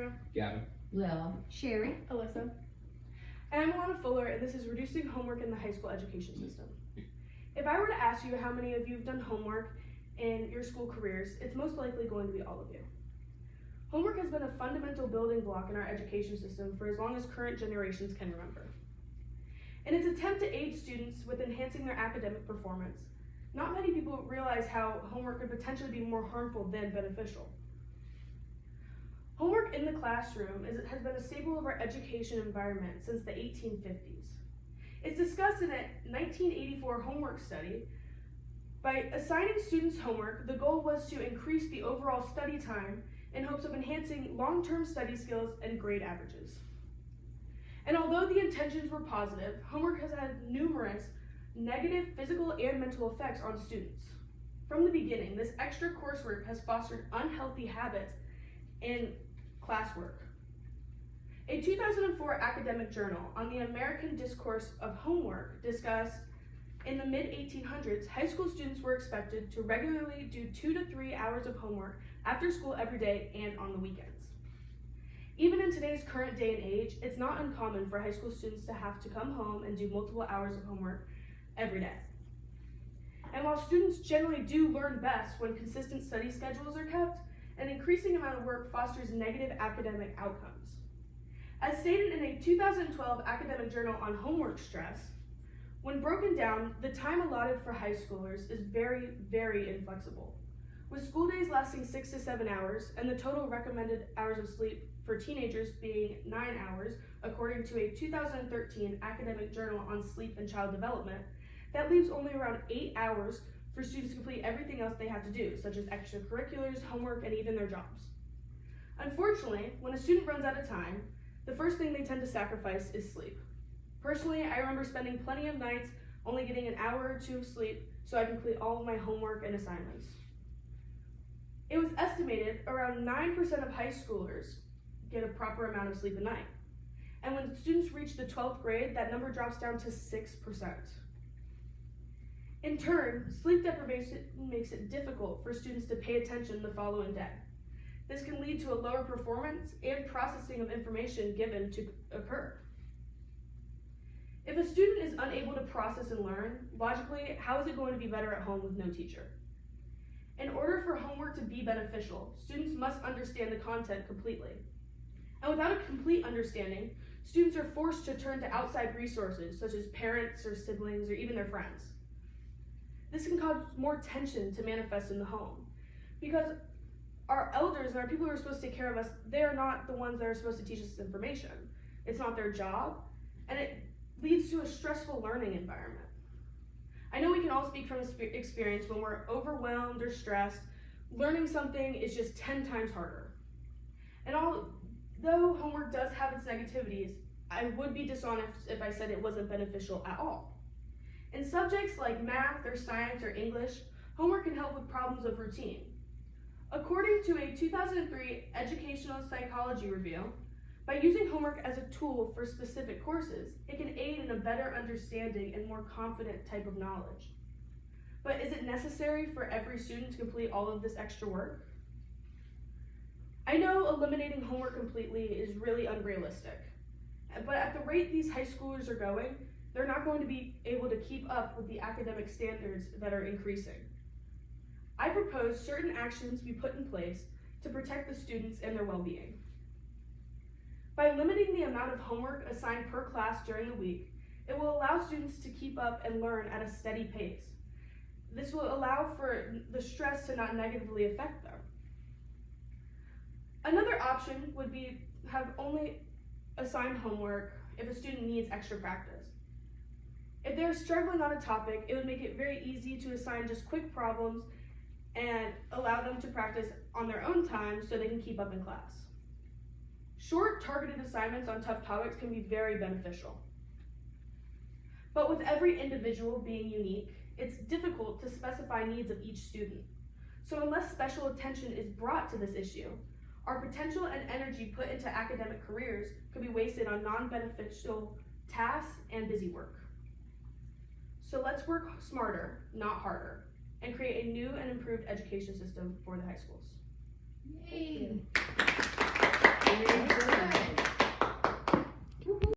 Andrew, Gavin, Lil, Sherry. Alyssa. And I'm Alana Fuller, and this is Reducing Homework in the High School Education System. If I were to ask you how many of you have done homework in your school careers, it's most likely going to be all of you. Homework has been a fundamental building block in our education system for as long as current generations can remember. In its attempt to aid students with enhancing their academic performance, not many people realize how homework could potentially be more harmful than beneficial. Homework in the classroom has been a staple of our education environment since the 1850s. It's discussed in a 1984 homework study. By assigning students homework, the goal was to increase the overall study time in hopes of enhancing long-term study skills and grade averages. And although the intentions were positive, homework has had numerous negative physical and mental effects on students. From the beginning, this extra coursework has fostered unhealthy habits in classwork. A 2004 academic journal on the American discourse of homework discussed in the mid-1800s, high school students were expected to regularly do 2 to 3 hours of homework after school every day and on the weekends. Even in today's current day and age, it's not uncommon for high school students to have to come home and do multiple hours of homework every day. And while students generally do learn best when consistent study schedules are kept, an increasing amount of work fosters negative academic outcomes. As stated in a 2012 academic journal on homework stress, when broken down, the time allotted for high schoolers is very, very inflexible. With school days lasting 6 to 7 hours and the total recommended hours of sleep for teenagers being 9 hours, according to a 2013 academic journal on sleep and child development, that leaves only around 8 hours for students to complete everything else they have to do, such as extracurriculars, homework, and even their jobs. Unfortunately, when a student runs out of time, the first thing they tend to sacrifice is sleep. Personally, I remember spending plenty of nights only getting an hour or 2 of sleep so I can complete all of my homework and assignments. It was estimated around 9% of high schoolers get a proper amount of sleep a night. And when students reach the 12th grade, that number drops down to 6%. In turn, sleep deprivation makes it difficult for students to pay attention the following day. This can lead to a lower performance and processing of information given to occur. If a student is unable to process and learn, logically, how is it going to be better at home with no teacher? In order for homework to be beneficial, students must understand the content completely. And without a complete understanding, students are forced to turn to outside resources such as parents or siblings or even their friends. This can cause more tension to manifest in the home because our elders and our people who are supposed to take care of us, they are not the ones that are supposed to teach us this information. It's not their job, and it leads to a stressful learning environment. I know we can all speak from experience when we're overwhelmed or stressed, learning something is just 10 times harder. And although homework does have its negativities, I would be dishonest if I said it wasn't beneficial at all. In subjects like math or science or English, homework can help with problems of routine. According to a 2003 educational psychology review, by using homework as a tool for specific courses, it can aid in a better understanding and more confident type of knowledge. But is it necessary for every student to complete all of this extra work? I know eliminating homework completely is really unrealistic, but at the rate these high schoolers are going, they're not going to be able to keep up with the academic standards that are increasing. I propose certain actions be put in place to protect the students and their well-being. By limiting the amount of homework assigned per class during the week, it will allow students to keep up and learn at a steady pace. This will allow for the stress to not negatively affect them. Another option would be have only assigned homework if a student needs extra practice. If they're struggling on a topic, it would make it very easy to assign just quick problems and allow them to practice on their own time so they can keep up in class. Short, targeted assignments on tough topics can be very beneficial. But with every individual being unique, it's difficult to specify needs of each student. So unless special attention is brought to this issue, our potential and energy put into academic careers could be wasted on non-beneficial tasks and busy work. So let's work smarter, not harder, and create a new and improved education system for the high schools. Yay.